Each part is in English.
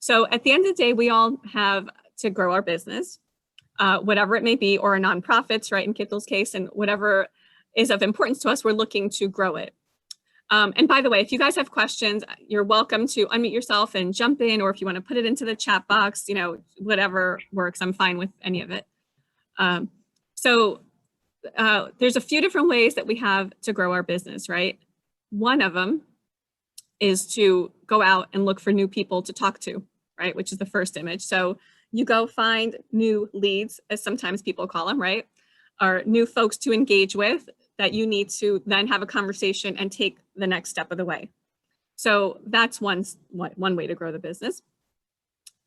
So at the end of the day, we all have to grow our business, whatever it may be, or our nonprofits, right, in Kittel's case, and whatever is of importance to us, we're looking to grow it. And by the way, if you guys have questions, you're welcome to unmute yourself and jump in, or if you want to put it into the chat box, you know, whatever works, I'm fine with any of it. There's a few different ways that we have to grow our business, right? One of them is to go out and look for new people to talk to, right? Which is the first image. So you go find new leads, as sometimes people call them, right? Or new folks to engage with that you need to then have a conversation and take the next step of the way. So that's one way to grow the business.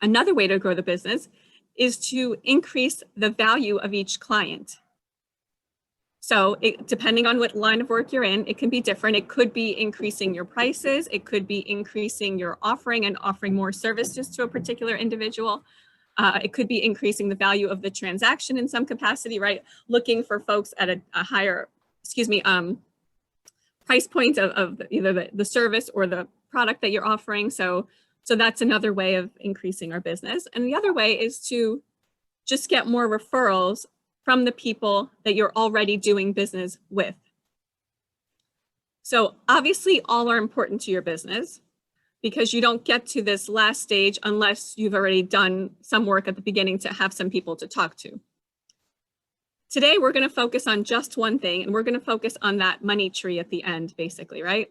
Another way to grow the business is to increase the value of each client. So depending on what line of work you're in, it can be different. It could be increasing your prices. It could be increasing your offering and offering more services to a particular individual. It could be increasing the value of the transaction in some capacity, right? Looking for folks at a higher, price point of either the service or the product that you're offering. So that's another way of increasing our business. And the other way is to just get more referrals from the people that you're already doing business with. So obviously all are important to your business because you don't get to this last stage unless you've already done some work at the beginning to have some people to talk to. Today, we're going to focus on just one thing, and we're going to focus on that money tree at the end, basically, right?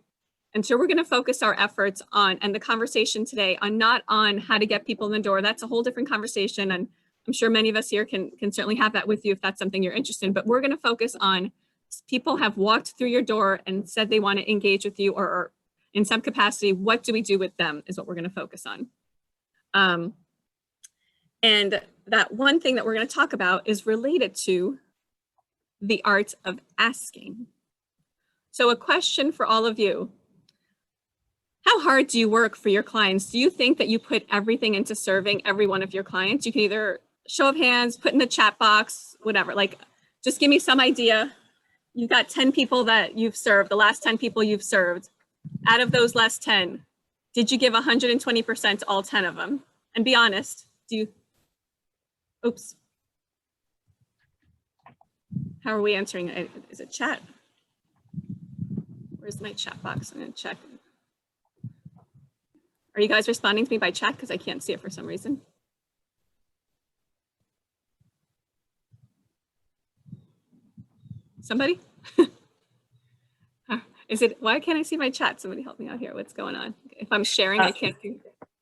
And so we're going to focus our efforts on, and the conversation today, on not on how to get people in the door. That's a whole different conversation, and I'm sure many of us here can certainly have that with you if that's something you're interested in, but we're going to focus on people have walked through your door and said they want to engage with you or in some capacity, what do we do with them is what we're going to focus on. And that one thing that we're going to talk about is related to the art of asking. So a question for all of you. How hard do you work for your clients? Do you think that you put everything into serving every one of your clients? You can either show of hands, put in the chat box, whatever, like just give me some idea. You've got 10 people that you've served, the last 10 people you've served. Out of those last 10, did you give 120% to all 10 of them? And be honest, oops. How are we answering it? Is it chat? Where's my chat box? I'm gonna check. Are you guys responding to me by chat? Because I can't see it for some reason. Somebody? Is it, why can't I see my chat? Somebody help me out here. What's going on? If I'm sharing, I can't see.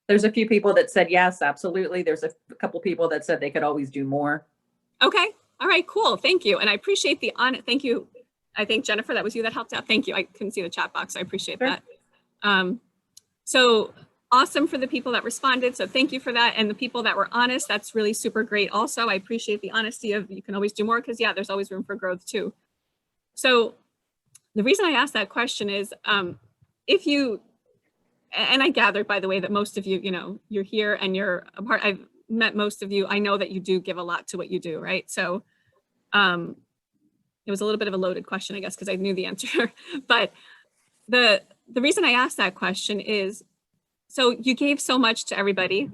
There's a few people that said yes, absolutely. There's a couple people that said they could always do more. Okay. All right, cool. Thank you. And I appreciate the thank you. I think Jennifer, that was you that helped out. Thank you. I couldn't see the chat box. So I appreciate that. So awesome for the people that responded. So thank you for that. And the people that were honest, that's really super great. Also, I appreciate the honesty of you can always do more because yeah, there's always room for growth too. So the reason I asked that question is if you, and I gathered by the way that most of you, you know, you're here and you're a part, I've met most of you. I know that you do give a lot to what you do, right? So it was a little bit of a loaded question, I guess, because I knew the answer. But the reason I asked that question is, so you gave so much to everybody.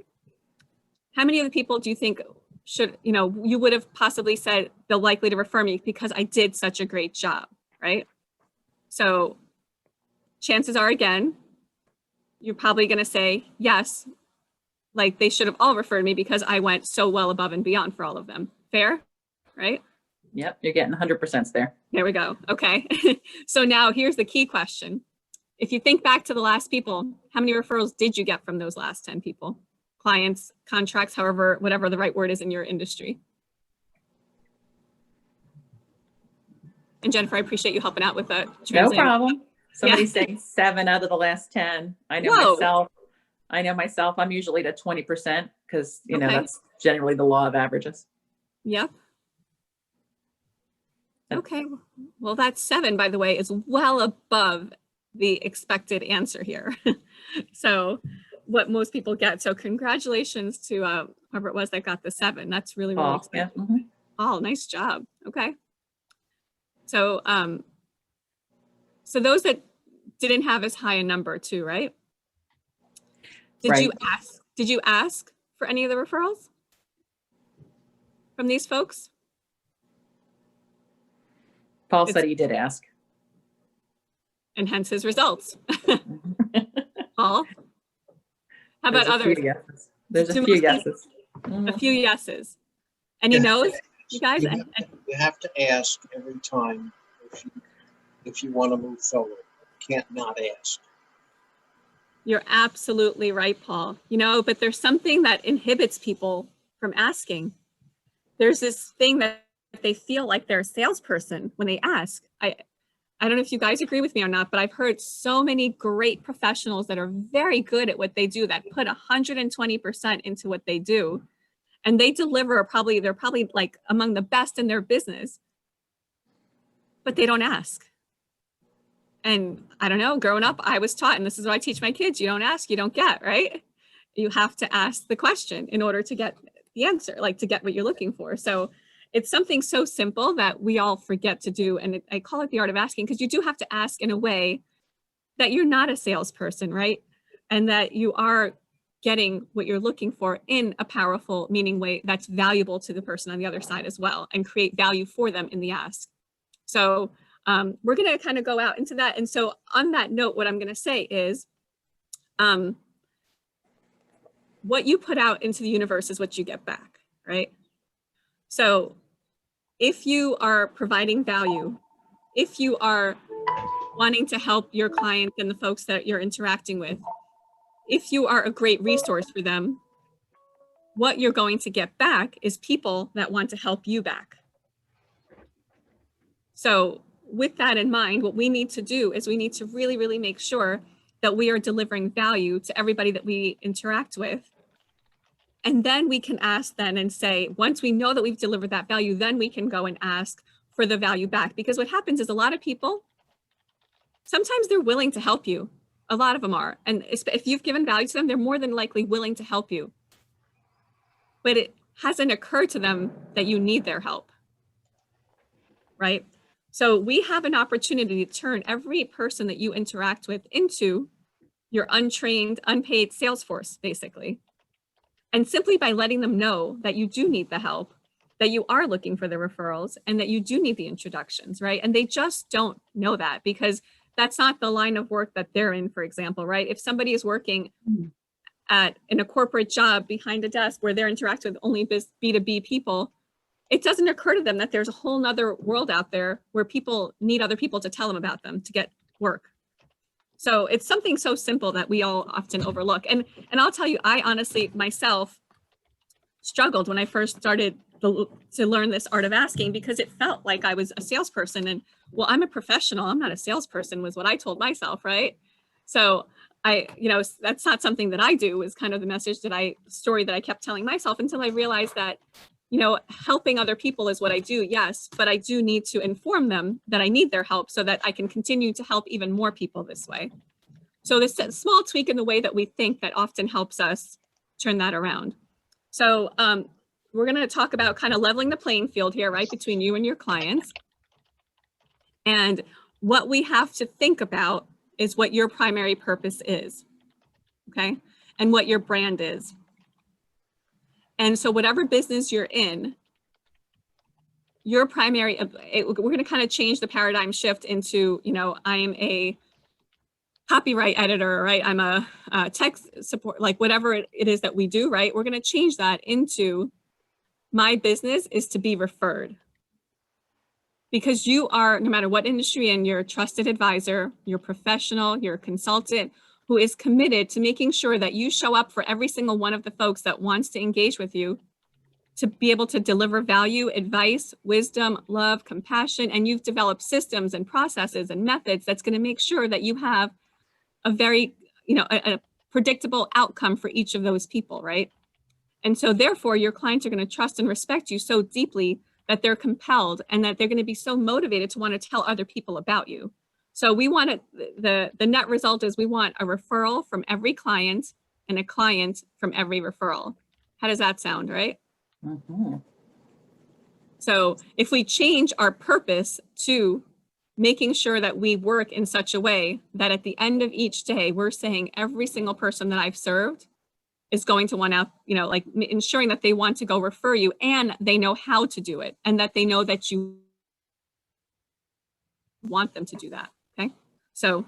How many of the people do you think should, you know, you would have possibly said they're likely to refer me because I did such a great job, right? So chances are, again, you're probably going to say, yes, like they should have all referred me because I went so well above and beyond for all of them. Fair, right? Yep, you're getting 100% there. There we go. Okay. So now here's the key question. If you think back to the last people, how many referrals did you get from those last 10 people? Clients, contracts, however, whatever the right word is in your industry. And Jennifer, I appreciate you helping out with that. No problem. Somebody's saying 7 out of the last 10. I know myself, I'm usually at 20% because, you know, that's generally the law of averages. Yep. Okay. Well, that 7, by the way, is well above the expected answer here. So what most people get. So congratulations to whoever it was that got the 7. That's really, really expected. Yeah. Mm-hmm. Oh, nice job. Okay. So, so those that didn't have as high a number too, right? Did you ask Did you ask for any of the referrals from these folks? Paul said he did ask. And hence his results. Paul? How about others? There's a few yeses. A few yeses. Any no's, you guys? You have to ask every time if you want to move forward. You can't not ask. You're absolutely right, Paul. You know, but there's something that inhibits people from asking. There's this thing that they feel like they're a salesperson when they ask. I don't know if you guys agree with me or not, but I've heard so many great professionals that are very good at what they do, that put 120% into what they do. And they deliver they're probably like among the best in their business, but they don't ask. And I don't know, growing up, I was taught, and this is what I teach my kids, you don't ask, you don't get, right? You have to ask the question in order to get the answer, like to get what you're looking for. So it's something so simple that we all forget to do. And I call it the art of asking, because you do have to ask in a way that you're not a salesperson, right? And that you are getting what you're looking for in a powerful, meaning way that's valuable to the person on the other side as well, and create value for them in the ask. So we're going to kind of go out into that. And so on that note, what I'm going to say is what you put out into the universe is what you get back, right? So if you are providing value, if you are wanting to help your clients and the folks that you're interacting with, if you are a great resource for them, what you're going to get back is people that want to help you back. So with that in mind, what we need to do is we need to really, really make sure that we are delivering value to everybody that we interact with. And then we can ask then and say, once we know that we've delivered that value, then we can go and ask for the value back. Because what happens is a lot of people, sometimes they're willing to help you. A lot of them are. And if you've given value to them, they're more than likely willing to help you. But it hasn't occurred to them that you need their help, right? So we have an opportunity to turn every person that you interact with into your untrained, unpaid sales force, basically. And simply by letting them know that you do need the help, that you are looking for the referrals, and that you do need the introductions, right? And they just don't know that because that's not the line of work that they're in, for example, right? If somebody is working in a corporate job behind a desk where they're interacting with only B2B people, it doesn't occur to them that there's a whole nother world out there where people need other people to tell them about them to get work. So it's something so simple that we all often overlook. And I'll tell you, I honestly myself struggled when I first started to learn this art of asking, because it felt like I was a salesperson. And well, I'm a professional, I'm not a salesperson, was what I told myself, right? So that's not something that I do, is kind of the story that I kept telling myself, until I realized that, helping other people is what I do, yes, but I do need to inform them that I need their help so that I can continue to help even more people this way. So this small tweak in the way that we think that often helps us turn that around. So we're going to talk about kind of leveling the playing field here, right, between you and your clients. And what we have to think about is what your primary purpose is, okay, and what your brand is. And so whatever business you're in, your primary, we're going to kind of change the paradigm shift into, I am a copyright editor, right? I'm a tech support, like whatever it is that we do, right? We're going to change that into my business is to be referred. Because you are, no matter what industry, and you're a trusted advisor, you're professional, you're a consultant who is committed to making sure that you show up for every single one of the folks that wants to engage with you, to be able to deliver value, advice, wisdom, love, compassion, and you've developed systems and processes and methods that's going to make sure that you have a very, a predictable outcome for each of those people, right? And so therefore your clients are going to trust and respect you so deeply that they're compelled, and that they're going to be so motivated to want to tell other people about you. So we want the net result is we want a referral from every client and a client from every referral. How does that sound, right? Mm-hmm. So if we change our purpose to making sure that we work in such a way that at the end of each day, we're saying every single person that I've served is going to want to, like ensuring that they want to go refer you and they know how to do it and that they know that you want them to do that. Okay. So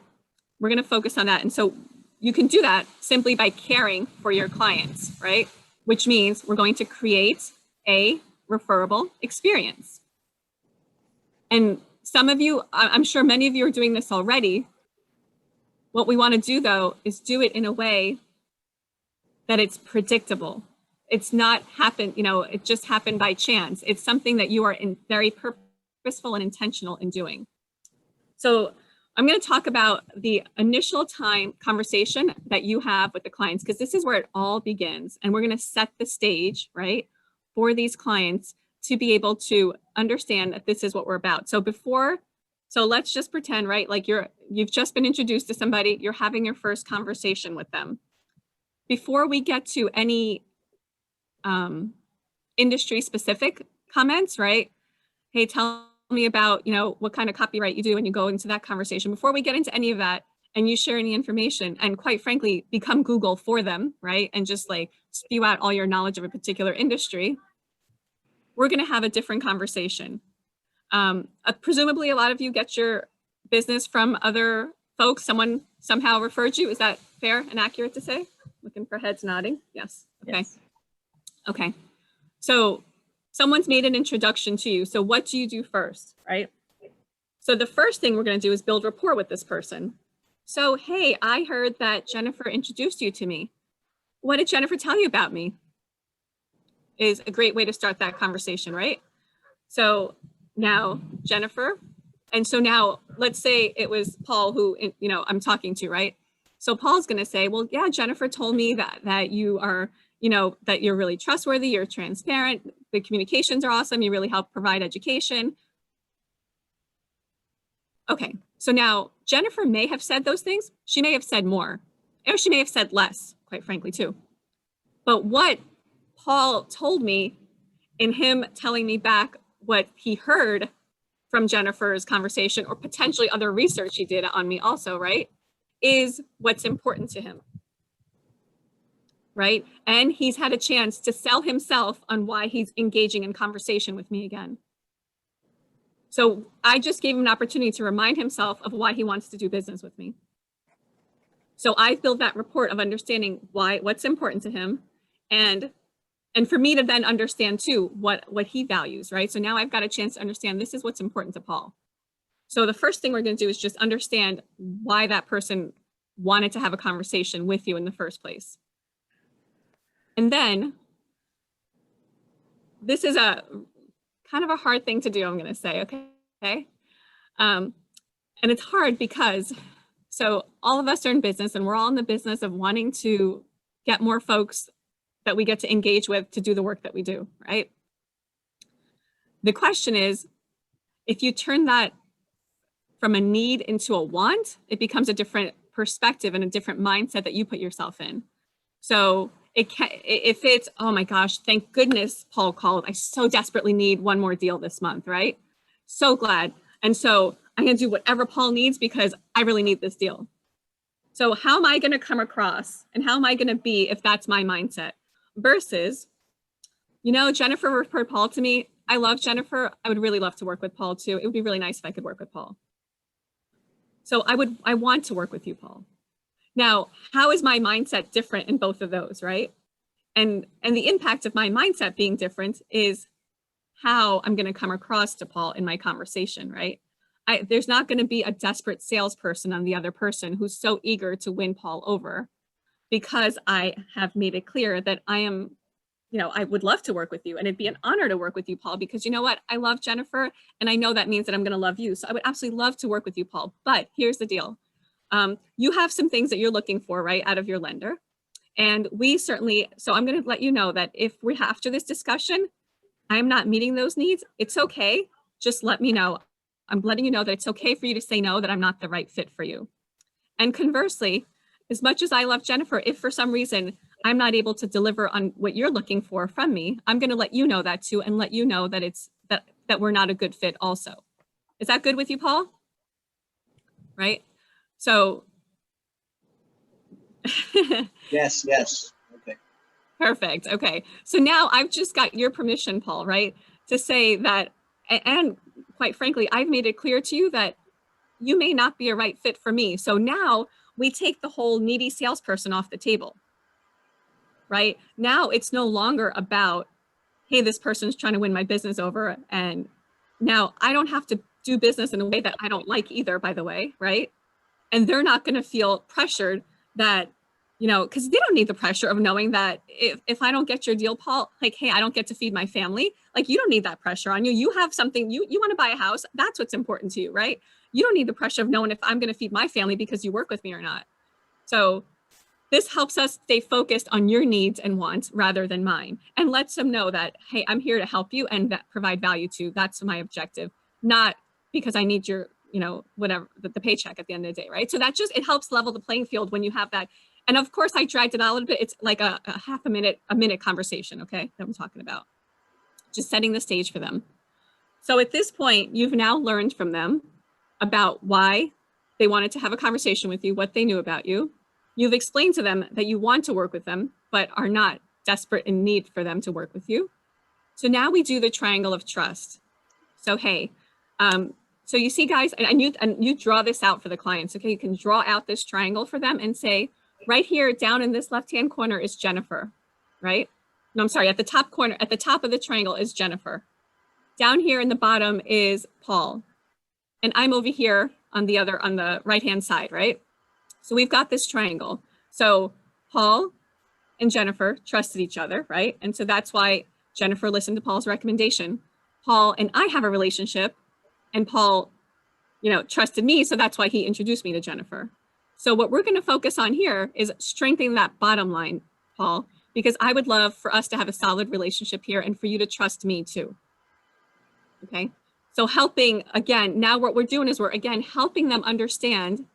we're going to focus on that. And so you can do that simply by caring for your clients, right? Which means we're going to create a referable experience. And some of you, I'm sure many of you are doing this already. What we want to do though, is do it in a way that it's predictable. It's not happened, it just happened by chance. It's something that you are very purposeful and intentional in doing. So I'm going to talk about the initial conversation that you have with the clients, because this is where it all begins. And we're going to set the stage, right, for these clients to be able to understand that this is what we're about. So let's just pretend, right, like you've just been introduced to somebody, you're having your first conversation with them. Before we get to any industry specific comments, right? Hey, tell me about, what kind of copyright you do, and you go into that conversation. Before we get into any of that and you share any information and quite frankly, become Google for them, right? And just like spew out all your knowledge of a particular industry, we're going to have a different conversation. Presumably a lot of you get your business from other folks. Someone somehow referred you. Is that fair and accurate to say? Looking for heads nodding. Yes. Okay. Yes. Okay. So someone's made an introduction to you. So what do you do first, right? So the first thing we're going to do is build rapport with this person. So, hey, I heard that Jennifer introduced you to me. What did Jennifer tell you about me? Is a great way to start that conversation, right? So now Jennifer, and so now let's say it was Paul who, I'm talking to, right? So Paul's going to say, well, yeah, Jennifer told me that you are, that you're really trustworthy, you're transparent, the communications are awesome, you really help provide education. Okay, so now Jennifer may have said those things. She may have said more, or she may have said less, quite frankly, too. But what Paul told me in him telling me back what he heard from Jennifer's conversation, or potentially other research he did on me also, right, is what's important to him, right? And he's had a chance to sell himself on why he's engaging in conversation with me again. So I just gave him an opportunity to remind himself of why he wants to do business with me. So I built that rapport of understanding what's important to him, and for me to then understand too what he values, right? So now I've got a chance to understand this is what's important to Paul. So the first thing we're going to do is just understand why that person wanted to have a conversation with you in the first place. And then this is a kind of a hard thing to do, I'm going to say, okay? And it's hard because, so all of us are in business and we're all in the business of wanting to get more folks that we get to engage with to do the work that we do, right? The question is, if you turn that from a need into a want, it becomes a different perspective and a different mindset that you put yourself in. So if it's, oh my gosh, thank goodness Paul called. I so desperately need one more deal this month, right? So glad. And so I'm going to do whatever Paul needs because I really need this deal. So how am I going to come across and how am I going to be if that's my mindset? Versus, Jennifer referred Paul to me. I love Jennifer. I would really love to work with Paul too. It would be really nice if I could work with Paul. So I want to work with you, Paul. Now, how is my mindset different in both of those, right? And the impact of my mindset being different is how I'm going to come across to Paul in my conversation, right? There's not going to be a desperate salesperson on the other person who's so eager to win Paul over, because I have made it clear that I am, I would love to work with you, and it'd be an honor to work with you, Paul, because you know what? I love Jennifer, and I know that means that I'm going to love you. So I would absolutely love to work with you, Paul. But here's the deal. You have some things that you're looking for, right, out of your lender. And so I'm going to let you know that if after this discussion, I'm not meeting those needs, it's okay. Just let me know. I'm letting you know that it's okay for you to say no, that I'm not the right fit for you. And conversely, as much as I love Jennifer, if for some reason I'm not able to deliver on what you're looking for from me, I'm going to let you know that too, and let you know that that we're not a good fit also. Is that good with you, Paul? Right? So Yes. Okay. Perfect. Okay. So now I've just got your permission, Paul, right? To say that, and quite frankly, I've made it clear to you that you may not be a right fit for me. So now we take the whole needy salesperson off the table, right? Now it's no longer about, hey, this person's trying to win my business over. And now I don't have to do business in a way that I don't like either, by the way, right? And they're not going to feel pressured that, you know, because they don't need the pressure of knowing that if I don't get your deal, Paul, like, hey, I don't get to feed my family. Like, you don't need that pressure on you. You have something, you want to buy a house. That's what's important to you, right? You don't need the pressure of knowing if I'm going to feed my family because you work with me or not. So this helps us stay focused on your needs and wants rather than mine, and lets them know that, hey, I'm here to help you and provide value to you. That's my objective, not because I need your, you know, whatever, the paycheck at the end of the day, right? So that just, it helps level the playing field when you have that. And of course, I dragged it out a little bit. It's like a half a minute conversation, okay, that I'm talking about. Just setting the stage for them. So at this point, you've now learned from them about why they wanted to have a conversation with you, what they knew about you. You've explained to them that you want to work with them, but are not desperate in need for them to work with you. So now we do the triangle of trust. So, hey, so you see, guys, and you draw this out for the clients, okay? You can draw out this triangle for them and say, right here down in this left-hand corner is Jennifer, right? No, I'm sorry, at the top corner, at the top of the triangle is Jennifer. Down here in the bottom is Paul. And I'm over here on the right-hand side, right? So we've got this triangle. So Paul and Jennifer trusted each other, right? And so that's why Jennifer listened to Paul's recommendation. Paul and I have a relationship, and Paul, you know, trusted me. So that's why he introduced me to Jennifer. So what we're going to focus on here is strengthening that bottom line, Paul, because I would love for us to have a solid relationship here and for you to trust me too. Okay. So helping, again, now what we're doing is we're, again, helping them understand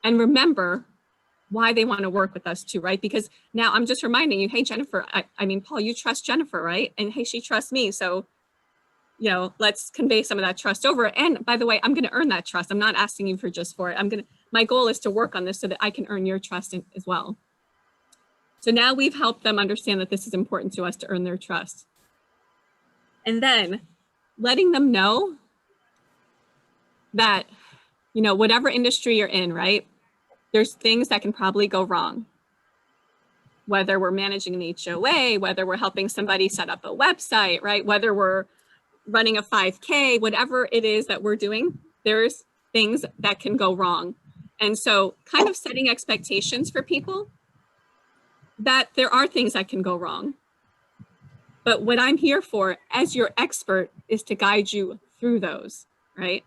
and remember why they want to work with us too, right? Because now I'm just reminding you, hey, Jennifer, I mean, Paul, you trust Jennifer, right? And hey, she trusts me. So, you know, let's convey some of that trust over. And by the way, I'm going to earn that trust. I'm not asking you for it. My goal is to work on this so that I can earn your trust as well. So now we've helped them understand that this is important to us to earn their trust. And then letting them know that, you know, whatever industry you're in, right? There's things that can probably go wrong. Whether we're managing an HOA, whether we're helping somebody set up a website, right? Whether we're running a 5K, whatever it is that we're doing, there's things that can go wrong. And so kind of setting expectations for people that there are things that can go wrong. But what I'm here for as your expert is to guide you through those, right?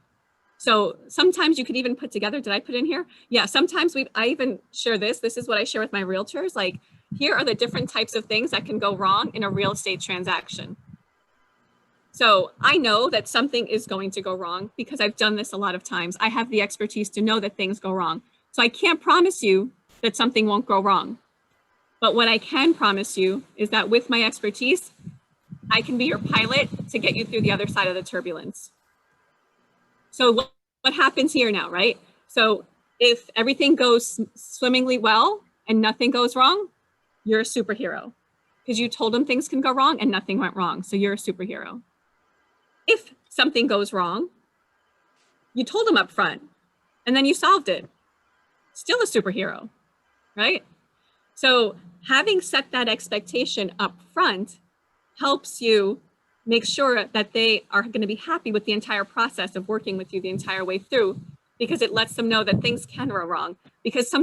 So sometimes you could even put together, did I put in here? Yeah, sometimes I even share this. This is what I share with my realtors. Like, here are the different types of things that can go wrong in a real estate transaction. So I know that something is going to go wrong because I've done this a lot of times. I have the expertise to know that things go wrong. So I can't promise you that something won't go wrong. But what I can promise you is that with my expertise, I can be your pilot to get you through the other side of the turbulence. So what happens here now, right? So if everything goes swimmingly well and nothing goes wrong, you're a superhero because you told them things can go wrong and nothing went wrong. So you're a superhero. If something goes wrong, you told them up front and then you solved it. Still a superhero, right? So having set that expectation up front helps you make sure that they are going to be happy with the entire process of working with you the entire way through, because it lets them know that things can go wrong, because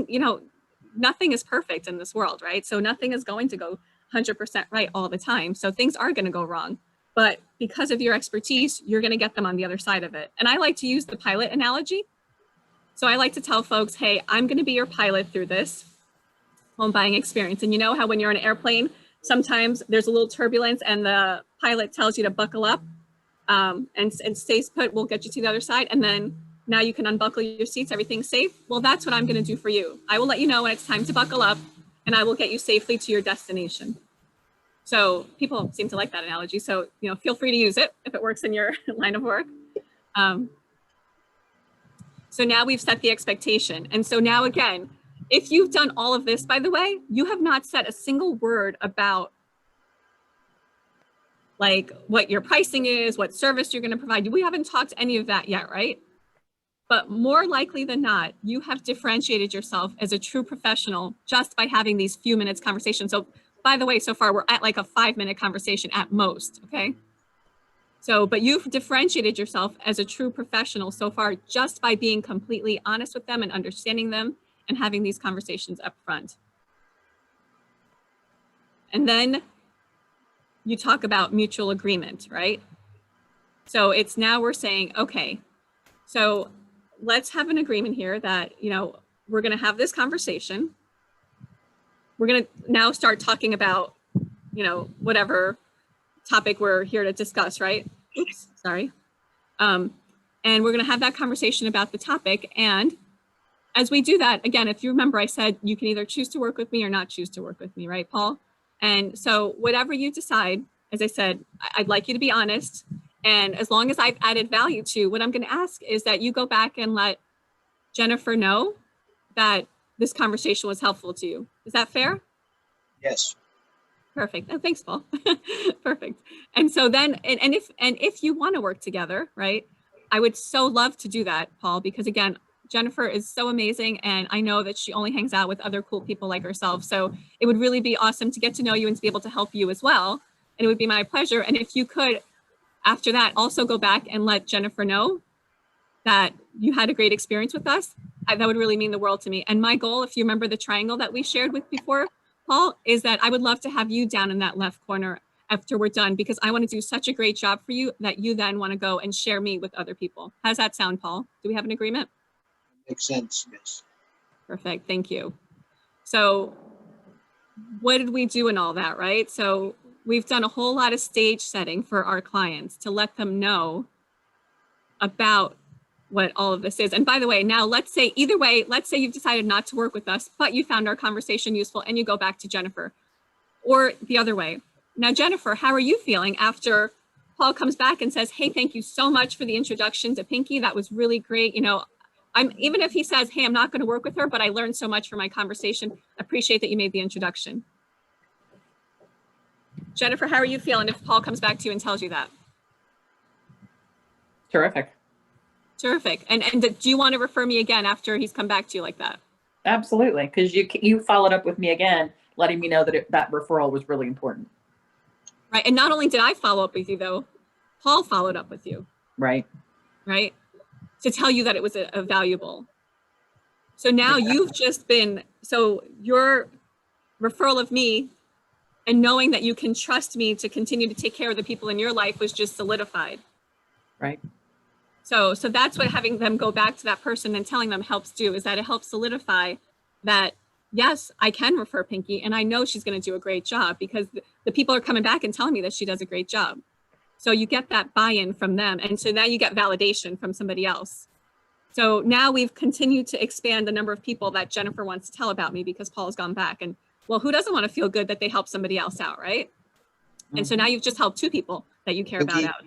nothing is perfect in this world, right? So nothing is going to go 100% right all the time. So things are going to go wrong, but because of your expertise, you're going to get them on the other side of it. And I like to use the pilot analogy. So I like to tell folks, hey, I'm going to be your pilot through this home buying experience. And you know how when you're on an airplane, sometimes there's a little turbulence and the pilot tells you to buckle up and stays put, we'll get you to the other side. And then now you can unbuckle your seats, everything's safe. Well, that's what I'm going to do for you. I will let you know when it's time to buckle up and I will get you safely to your destination. So people seem to like that analogy. So, feel free to use it if it works in your line of work. So now we've set the expectation. And so now again, if you've done all of this, by the way, you have not said a single word about like what your pricing is, what service you're going to provide. We haven't talked any of that yet, right? But more likely than not, you have differentiated yourself as a true professional just by having these few minutes conversation. So by the way, so far we're at like a 5-minute conversation at most, okay? So, but you've differentiated yourself as a true professional so far just by being completely honest with them and understanding them and having these conversations up front. And then you talk about mutual agreement, right? So it's now we're saying, okay, so let's have an agreement here that, you know, we're going to have this conversation. We're going to now start talking about, you know, whatever topic we're here to discuss, right? Oops, sorry. And we're going to have that conversation about the topic. And as we do that, again, if you remember, I said you can either choose to work with me or not choose to work with me, right, Paul? And so whatever you decide, as I said, I'd like you to be honest. And as long as I've added value to, what I'm going to ask is that you go back and let Jennifer know that this conversation was helpful to you. Is that fair? Yes. Perfect. Oh, thanks, Paul. Perfect. And so then, and if you want to work together, right? I would so love to do that, Paul, because again, Jennifer is so amazing. And I know that she only hangs out with other cool people like herself. So it would really be awesome to get to know you and to be able to help you as well. And it would be my pleasure. And if you could, after that, also go back and let Jennifer know that you had a great experience with us, that would really mean the world to me. And my goal, if you remember the triangle that we shared with before, Paul, is that I would love to have you down in that left corner after we're done, because I want to do such a great job for you that you then want to go and share me with other people. How's that sound, Paul? Do we have an agreement? Makes sense, yes. Perfect, thank you. So what did we do in all that, right? So we've done a whole lot of stage setting for our clients to let them know about what all of this is. And by the way, now let's say either way, let's say you've decided not to work with us, but you found our conversation useful and you go back to Jennifer, or the other way. Now, Jennifer, how are you feeling after Paul comes back and says, hey, thank you so much for the introduction to Pinky. That was really great. You know, even if he says, hey, I'm not going to work with her, but I learned so much from my conversation. Appreciate that you made the introduction. Jennifer, how are you feeling if Paul comes back to you and tells you that? Terrific. Terrific. And do you want to refer me again after he's come back to you like that? Absolutely, because you followed up with me again, letting me know that that referral was really important. Right. And not only did I follow up with you, though, Paul followed up with you. Right. Right. To tell you that it was a valuable. So now you've just been, so your referral of me and knowing that you can trust me to continue to take care of the people in your life was just solidified. Right. So that's what having them go back to that person and telling them helps do, is that it helps solidify that, yes, I can refer Pinky and I know she's going to do a great job, because the people are coming back and telling me that she does a great job. So you get that buy-in from them. And so now you get validation from somebody else. So now we've continued to expand the number of people that Jennifer wants to tell about me because Paul has gone back. And well, who doesn't want to feel good that they help somebody else out, right? Mm-hmm. And so now you've just helped 2 people that you care about out.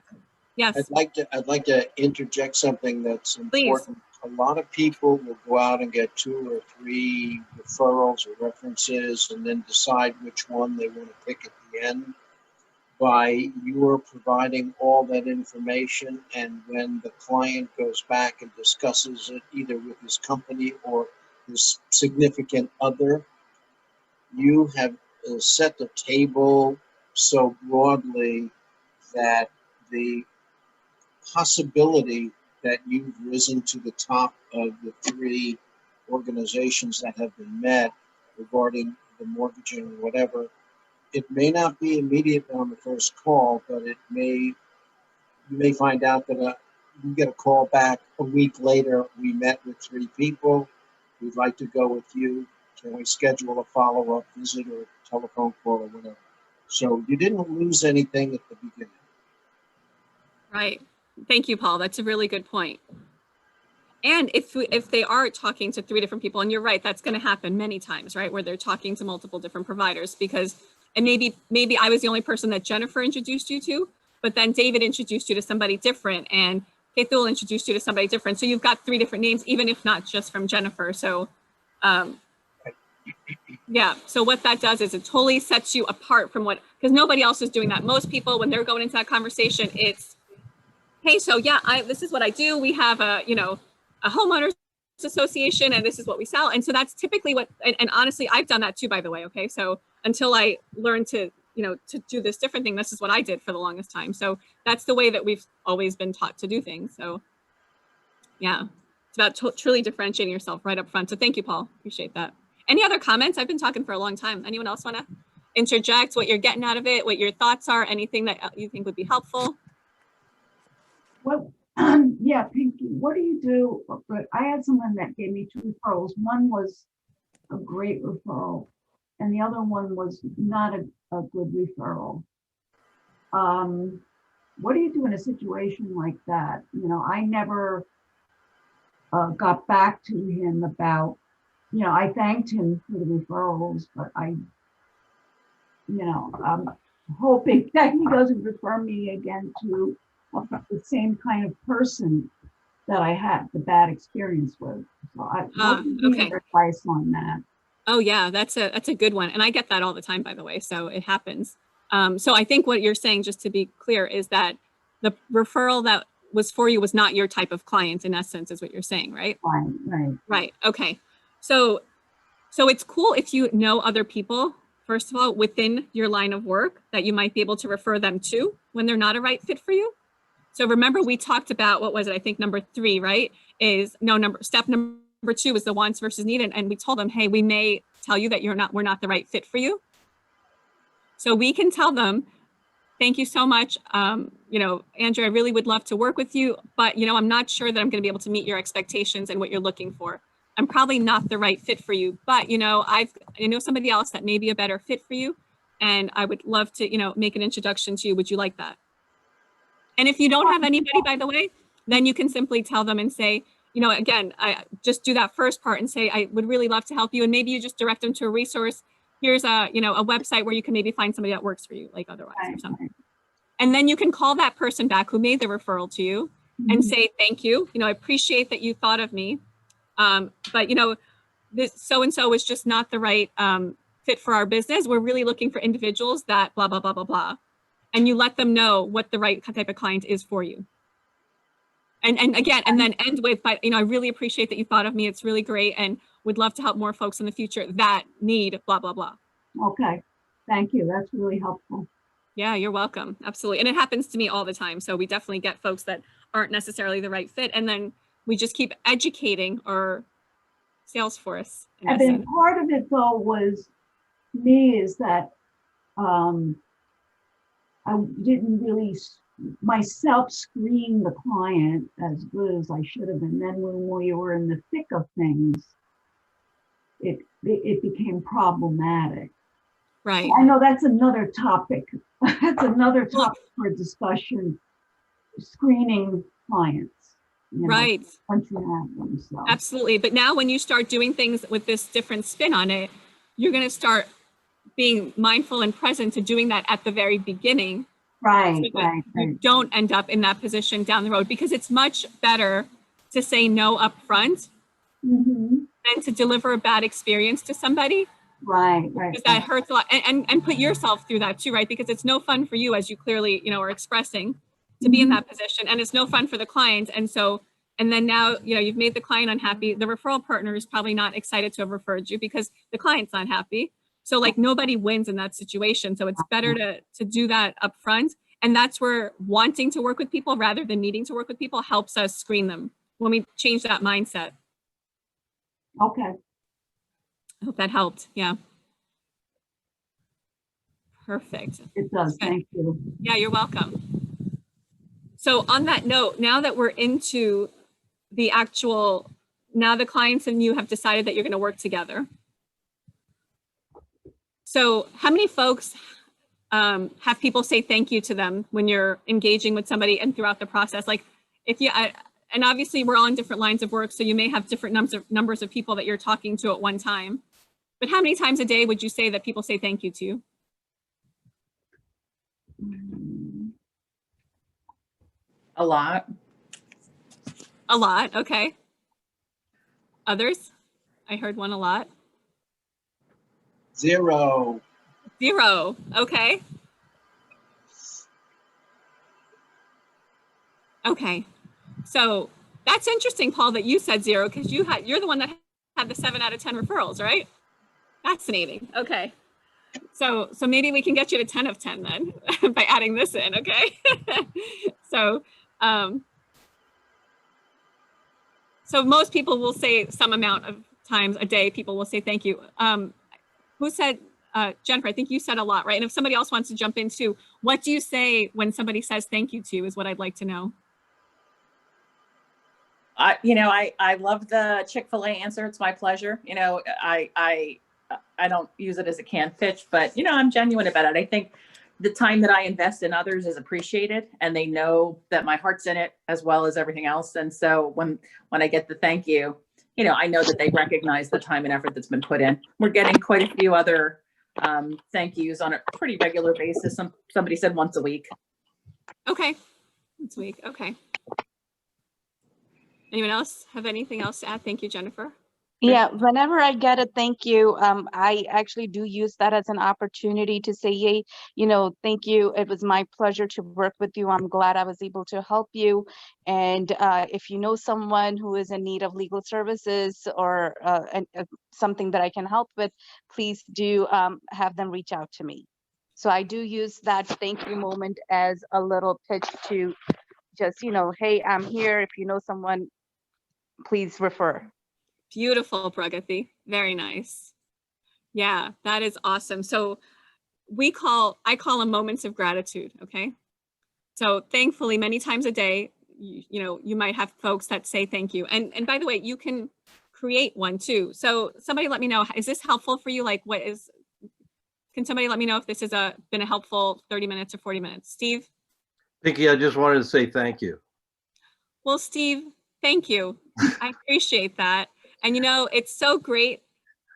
Yes. I'd like to interject something that's important. Please. A lot of people will go out and get 2 or 3 referrals or references and then decide which one they want to pick at the end. By your providing all that information, and when the client goes back and discusses it either with his company or his significant other, you have set the table so broadly that the possibility that you've risen to the top of the 3 organizations that have been met regarding the mortgaging or whatever, it may not be immediate on the first call, but you may find out that you get a call back a week later. We met with 3 people. We'd like to go with you. Can we schedule a follow-up visit or a telephone call or whatever? So you didn't lose anything at the beginning. Right. Thank you, Paul. That's a really good point. And if they are talking to 3 different people, and you're right, that's going to happen many times, right? Where they're talking to multiple different providers, because, and maybe I was the only person that Jennifer introduced you to, but then David introduced you to somebody different, and Keithul introduced you to somebody different. So you've got 3 different names, even if not just from Jennifer. So Yeah. So what that does is it totally sets you apart from because nobody else is doing that. Most people, when they're going into that conversation, it's, hey, so yeah, this is what I do. We have a homeowners association and this is what we sell. And so that's typically and honestly, I've done that too, by the way. Okay. So until I learned to do this different thing, this is what I did for the longest time. So that's the way that we've always been taught to do things. So yeah, it's about truly differentiating yourself right up front. So thank you, Paul. Appreciate that. Any other comments? I've been talking for a long time. Anyone else want to interject what you're getting out of it, what your thoughts are, anything that you think would be helpful? Well, yeah, Pinky, what do you do? But I had someone that gave me 2 referrals. One was a great referral, and the other one was not a good referral. What do you do in a situation like that? I never got back to him about, I thanked him for the referrals, but I'm hoping that he doesn't refer me again to the same kind of person that I had the bad experience with. So okay. Advice on that. Oh yeah, that's a good one. And I get that all the time, by the way. So it happens. So I think what you're saying, just to be clear, is that the referral that was for you was not your type of client, in essence, is what you're saying, right? Right. Okay. So it's cool if you know other people, first of all, within your line of work that you might be able to refer them to when they're not a right fit for you. So remember, we talked about, what was it? I think number 3, right? Step number 2 is the wants versus need. And we told them, hey, we may tell you that we're not the right fit for you. So we can tell them, thank you so much. Andrew, I really would love to work with you, but I'm not sure that I'm going to be able to meet your expectations and what you're looking for. I'm probably not the right fit for you, but I know somebody else that may be a better fit for you. And I would love to, make an introduction to you. Would you like that? And if you don't have anybody, by the way, then you can simply tell them and say, again, I just do that first part and say, I would really love to help you. And maybe you just direct them to a resource. Here's a website where you can maybe find somebody that works for you, like otherwise or something. And then you can call that person back who made the referral to you and say, thank you. I appreciate that you thought of me. But this so-and-so is just not the right fit for our business. We're really looking for individuals that blah, blah, blah, blah, blah. And you let them know what the right type of client is for you. And then end with, I really appreciate that you thought of me. It's really great. And would love to help more folks in the future that need blah, blah, blah. Okay. Thank you. That's really helpful. Yeah, you're welcome. Absolutely. And it happens to me all the time. So we definitely get folks that aren't necessarily the right fit. And then we just keep educating our sales force. And then part of it though was me is that I didn't really myself screen the client as good as I should have. And then when we were in the thick of things, it became problematic. Right. I know that's another topic. That's another topic for discussion, screening clients. Right. Once you have them, so. Absolutely. But now when you start doing things with this different spin on it, you're going to start being mindful and present to doing that at the very beginning. Right, so right. You don't end up in that position down the road, because it's much better to say no up front than to deliver a bad experience to somebody. Right. Because that hurts a lot. And put yourself through that too, right? Because it's no fun for you, as you clearly, are expressing, to be in that position. And it's no fun for the client. And then now, you've made the client unhappy. The referral partner is probably not excited to have referred you because the client's not happy. So nobody wins in that situation. So it's better to do that up front. And that's where wanting to work with people rather than needing to work with people helps us screen them when we change that mindset. Okay. I hope that helped. Yeah. Perfect. It does. Okay. Thank you. Yeah, you're welcome. So on that note, now that we're into the now the clients and you have decided that you're going to work together. So how many folks have people say thank you to them when you're engaging with somebody and throughout the process? And obviously we're all in different lines of work, so you may have different numbers of people that you're talking to at one time. But how many times a day would you say that people say thank you to you? A lot. A lot, okay. Others? I heard one a lot. 0. 0. Okay. Okay. So that's interesting, Paul, that you said 0 because you're the one that had the 7 out of 10 referrals, right? Fascinating. Okay. So maybe we can get you to 10 of 10 then by adding this in. Okay. So most people will say some amount of times a day, people will say thank you. Who said, Jennifer, I think you said a lot, right? And if somebody else wants to jump in too, what do you say when somebody says thank you to you is what I'd like to know. I love the Chick-fil-A answer. It's my pleasure. I don't use it as a canned pitch, but I'm genuine about it. I think the time that I invest in others is appreciated, and they know that my heart's in it as well as everything else. And so when I get the thank you, I know that they recognize the time and effort that's been put in. We're getting quite a few other thank yous on a pretty regular basis. Somebody said once a week. Okay. Once a week. Okay. Anyone else have anything else to add? Thank you, Jennifer. Yeah, whenever I get a thank you, I actually do use that as an opportunity to say, yay, thank you. It was my pleasure to work with you. I'm glad I was able to help you. And if you know someone who is in need of legal services or something that I can help with, please do have them reach out to me. So I do use that thank you moment as a little pitch to just, hey, I'm here. If you know someone, please refer. Beautiful, Pragati. Very nice. Yeah, that is awesome. So I call them moments of gratitude. Okay. So thankfully, many times a day, you might have folks that say thank you. And by the way, you can create one too. So somebody let me know, is this helpful for you? Like can somebody let me know if this has been a helpful 30 minutes or 40 minutes? Steve? Vicki, I just wanted to say thank you. Well, Steve, thank you. I appreciate that. And it's so great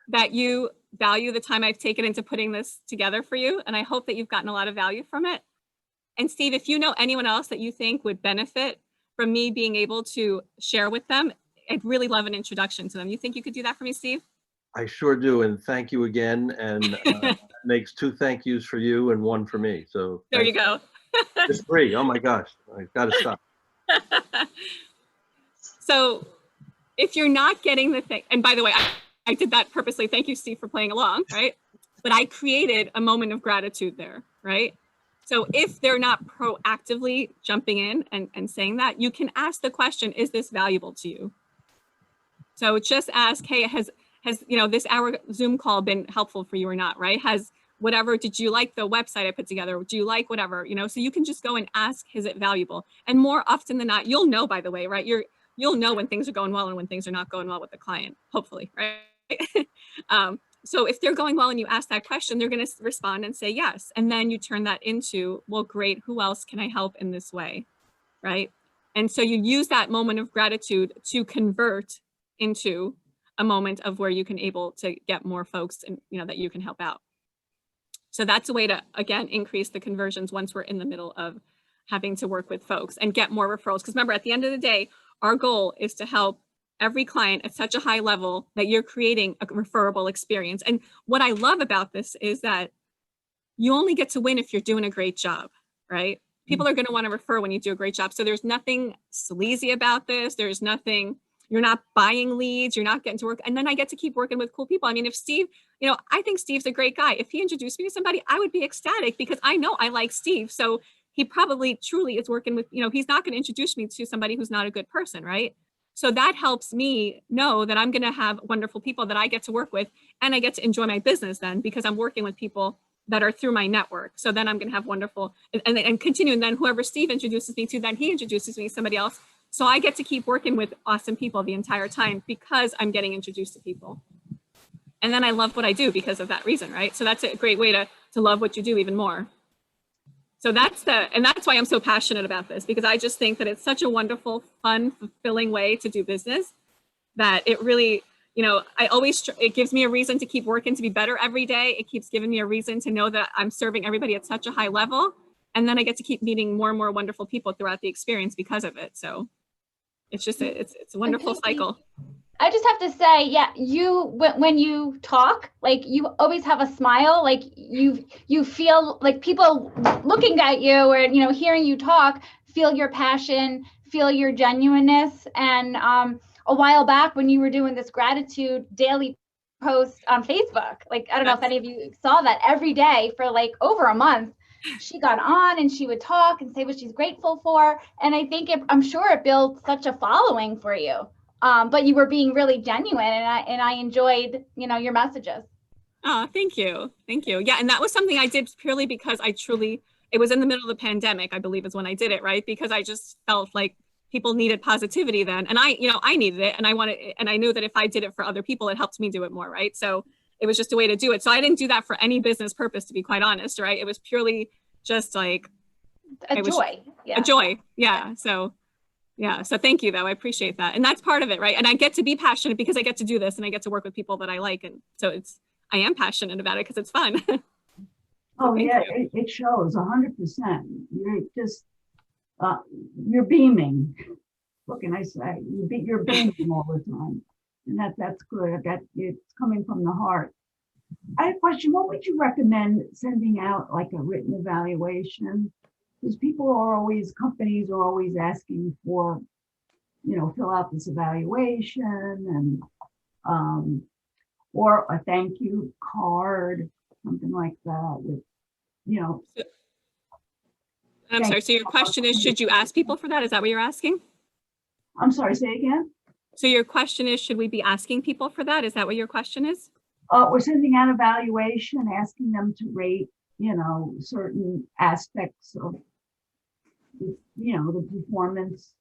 that you value the time I've taken into putting this together for you. And I hope that you've gotten a lot of value from it. And Steve, if you know anyone else that you think would benefit from me being able to share with them, I'd really love an introduction to them. You think you could do that for me, Steve? I sure do. And thank you again. And makes 2 thank yous for you and 1 for me. So there you go. It's 3. Oh my gosh. I got to stop. So if you're not getting the thing, and by the way, I did that purposely. Thank you, Steve, for playing along, right? But I created a moment of gratitude there, right? So if they're not proactively jumping in and saying that, you can ask the question, is this valuable to you? So just ask, hey, has this hour Zoom call been helpful for you or not, right? Did you like the website I put together? Do you like whatever, so you can just go and ask, is it valuable? And more often than not, you'll know, by the way, right? You'll know when things are going well and when things are not going well with the client, hopefully, right? So if they're going well and you ask that question, they're going to respond and say yes. And then you turn that into, well, great, who else can I help in this way, right? And so you use that moment of gratitude to convert into a moment of where you can able to get more folks and that you can help out. So that's a way to, again, increase the conversions once we're in the middle of having to work with folks and get more referrals. Because remember, at the end of the day, our goal is to help every client at such a high level that you're creating a referable experience. And what I love about this is that you only get to win if you're doing a great job, right? People are going to want to refer when you do a great job. So there's nothing sleazy about this. There's nothing, you're not buying leads, you're not getting to work. And then I get to keep working with cool people. I mean, if Steve, I think Steve's a great guy. If he introduced me to somebody, I would be ecstatic because I know I like Steve. So he probably truly is working with, he's not going to introduce me to somebody who's not a good person, right? So that helps me know that I'm going to have wonderful people that I get to work with, and I get to enjoy my business then because I'm working with people that are through my network. So then I'm going to have wonderful and continue. And then whoever Steve introduces me to, then he introduces me to somebody else. So I get to keep working with awesome people the entire time because I'm getting introduced to people. And then I love what I do because of that reason, right? So that's a great way to love what you do even more. So that's why I'm so passionate about this, because I just think that it's such a wonderful, fun, fulfilling way to do business that it really, it gives me a reason to keep working to be better every day. It keeps giving me a reason to know that I'm serving everybody at such a high level. And then I get to keep meeting more and more wonderful people throughout the experience because of it. So it's just, it's a wonderful cycle. I just have to say, yeah, when you talk, like you always have a smile, like you feel like people looking at you or, you know, hearing you talk, feel your passion, feel your genuineness. And a while back when you were doing this gratitude daily post on Facebook, like, I don't know if any of you saw that, every day for like over a month, she got on and she would talk and say what she's grateful for. And I think I'm sure it built such a following for you. But you were being really genuine, and I enjoyed, you know, your messages. Oh, thank you. Thank you. Yeah. And that was something I did purely because it was in the middle of the pandemic, I believe is when I did it, right? Because I just felt like people needed positivity then. And I needed it, and I knew that if I did it for other people, it helped me do it more, right? So it was just a way to do it. So I didn't do that for any business purpose, to be quite honest, right? It was purely just like A joy. Yeah. a joy. Yeah. So yeah. So thank you though. I appreciate that. And that's part of it, right? And I get to be passionate because I get to do this and I get to work with people that I like. And so I am passionate about it because it's fun. Oh, yeah, it shows 100%. You're just, you're beaming. What can I say? You're beaming all the time. And that's good. It's coming from the heart. I have a question. What would you recommend sending out, like a written evaluation? Because companies are always asking for, you know, fill out this evaluation and, or a thank you card, something like that with, you know. I'm sorry. So your question is, should you ask people for that? Is that what you're asking? I'm sorry, say again? So your question is, should we be asking people for that? Is that what your question is? We're sending out evaluation, asking them to rate, you know, certain aspects of, you know, the performance.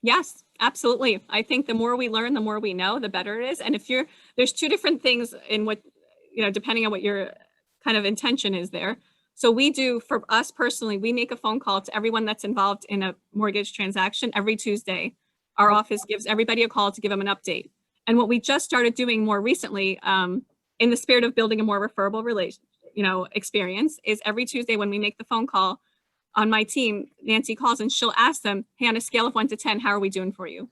Yes, absolutely. I think the more we learn, the more we know, the better it is. And there's two different things in what, you know, depending on what your kind of intention is there. So we do, for us personally, we make a phone call to everyone that's involved in a mortgage transaction every Tuesday. Our office gives everybody a call to give them an update. And what we just started doing more recently, in the spirit of building a more referable experience, is every Tuesday when we make the phone call, on my team, Nancy calls and she'll ask them, hey, on a scale of 1 to 10, how are we doing for you?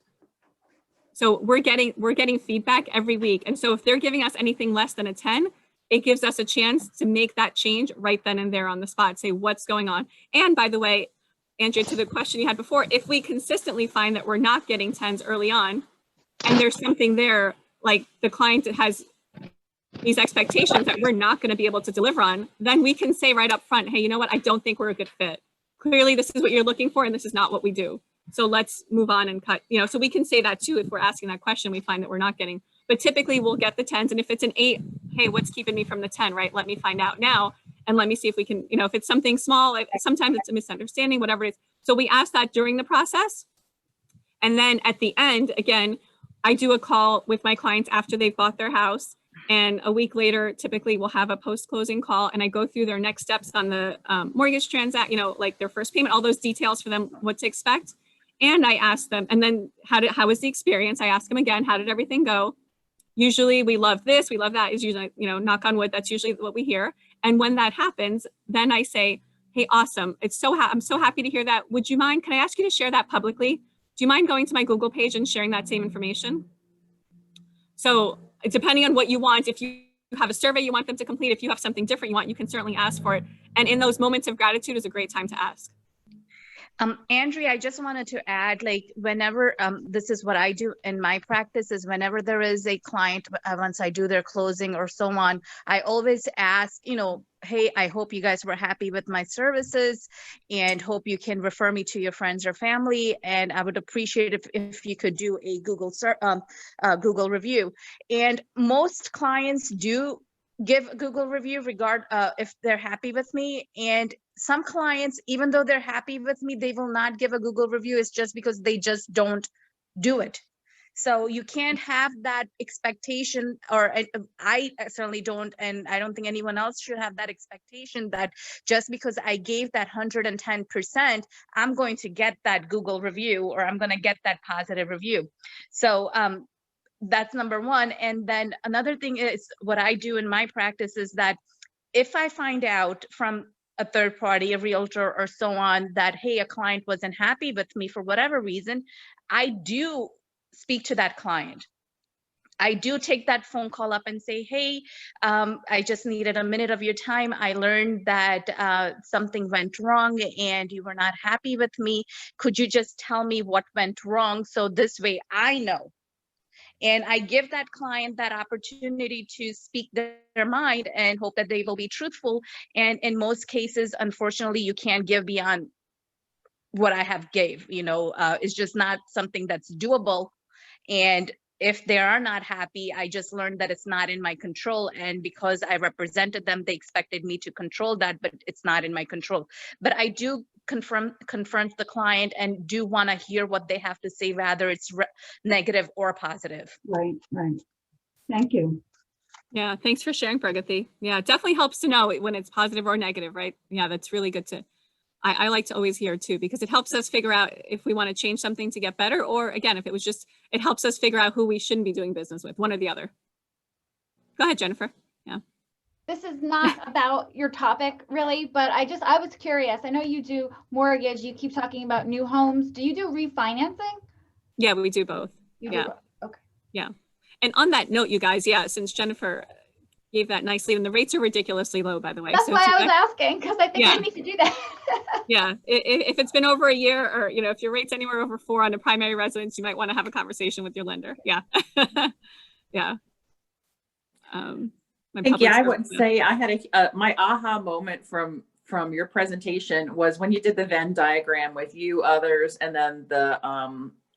So we're getting feedback every week. And so if they're giving us anything less than a 10, it gives us a chance to make that change right then and there on the spot, say what's going on. And by the way, Andrea, to the question you had before, if we consistently find that we're not getting 10s early on, and there's something there, like the client has these expectations that we're not going to be able to deliver on, then we can say right up front, hey, you know what? I don't think we're a good fit. Clearly, this is what you're looking for, and this is not what we do. So let's move on and cut, you know, so we can say that too. If we're asking that question, we find that we're not getting, but typically we'll get the 10s. And if it's an 8, hey, what's keeping me from the 10, right? Let me find out now. And let me see if we can, you know, if it's something small, sometimes it's a misunderstanding, whatever it is. So we ask that during the process. And then at the end, again, I do a call with my clients after they've bought their house. And a week later, typically we'll have a post-closing call, and I go through their next steps on the mortgage transaction, you know, like their first payment, all those details for them, what to expect. And I ask them, and then how was the experience? I ask them again, how did everything go? Usually we love this, we love that, is usually, you know, knock on wood, that's usually what we hear. And when that happens, then I say, hey, awesome. I'm so happy to hear that. Would you mind, can I ask you to share that publicly? Do you mind going to my Google page and sharing that same information? So depending on what you want, if you have a survey you want them to complete, if you have something different you want, you can certainly ask for it. And in those moments of gratitude is a great time to ask. Andrea, I just wanted to add, like, whenever, this is what I do in my practice, is whenever there is a client, once I do their closing or so on, I always ask, you know, hey, I hope you guys were happy with my services and hope you can refer me to your friends or family. And I would appreciate if you could do a Google review. And most clients do give a Google review if they're happy with me. And some clients, even though they're happy with me, they will not give a Google review. It's just because they just don't do it. So you can't have that expectation, or I certainly don't, and I don't think anyone else should have that expectation that just because I gave that 110%, I'm going to get that Google review, or I'm going to get that positive review. So that's number one. And then another thing is, what I do in my practice is that if I find out from a third party, a realtor or so on, that, hey, a client wasn't happy with me for whatever reason, I do speak to that client. I do take that phone call up and say, hey, I just needed a minute of your time. I learned that something went wrong and you were not happy with me. Could you just tell me what went wrong? So this way I know. And I give that client that opportunity to speak their mind and hope that they will be truthful. And in most cases, unfortunately, you can't give beyond what I have gave, it's just not something that's doable. And if they are not happy, I just learned that it's not in my control. And because I represented them, they expected me to control that, but it's not in my control. But I do confront the client and do want to hear what they have to say, whether it's negative or positive. Right, right. Thank you. Yeah, thanks for sharing, Pragati. Yeah, it definitely helps to know when it's positive or negative, right? Yeah, that's really good to, I like to always hear too, because it helps us figure out if we want to change something to get better, or again, if it was just, it helps us figure out who we shouldn't be doing business with, one or the other. Go ahead, Jennifer. Yeah. This is not about your topic really, but I was curious. I know you do mortgage, you keep talking about new homes. Do you do refinancing? Yeah, we do both. You Yeah. do both. Okay. Yeah. And on that note, you guys, yeah, since Jennifer gave that nicely, and the rates are ridiculously low, by the way. That's So why if you I was guys- asking, because I think Yeah. I need to do that. Yeah, if it's been over a year, or if your rate's anywhere over 4 on a primary residence, you might want to have a conversation with your lender. Yeah. Yeah. My Thank you. public I would service- say I had my aha moment from your presentation was when you did the Venn diagram with you, others, and then the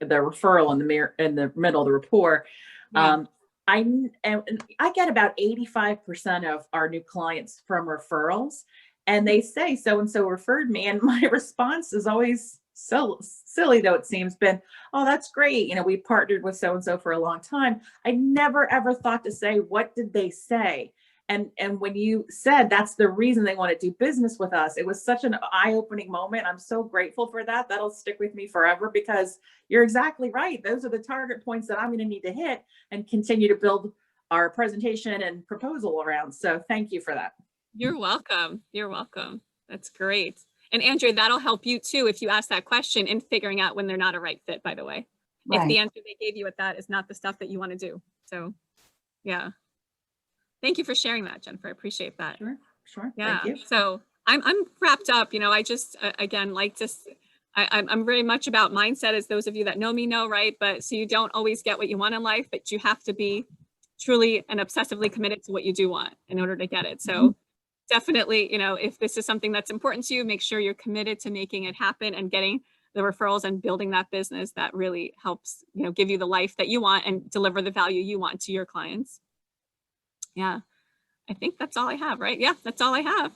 referral in the middle, the rapport. Yeah. I get about 85% of our new clients from referrals, and they say so and so referred me, and my response is always so silly, though it seems, been, oh, that's great. We partnered with so and so for a long time. I never ever thought to say, what did they say? And when you said that's the reason they want to do business with us, it was such an eye-opening moment. I'm so grateful for that. That'll stick with me forever, because you're exactly right. Those are the target points that I'm going to need to hit and continue to build our presentation and proposal around. So thank you for that. You're welcome. You're welcome. That's great. And Andrea, that'll help you too if you ask that question in figuring out when they're not a right fit, by the way. If the Right. answer they gave you with that is not the stuff that you want to do. So yeah. Thank you for sharing that, Jennifer. I appreciate that. Sure. Yeah. Thank you. So I'm wrapped up. I just again like to. I'm very much about mindset, as those of you that know me know, right? But so you don't always get what you want in life, but you have to be truly and obsessively committed to what you do want in order to get it. So definitely, if this is something that's important to you, make sure you're committed to making it happen and getting the referrals and building that business that really helps, give you the life that you want and deliver the value you want to your clients. Yeah. I think that's all I have, right? Yeah, that's all I have.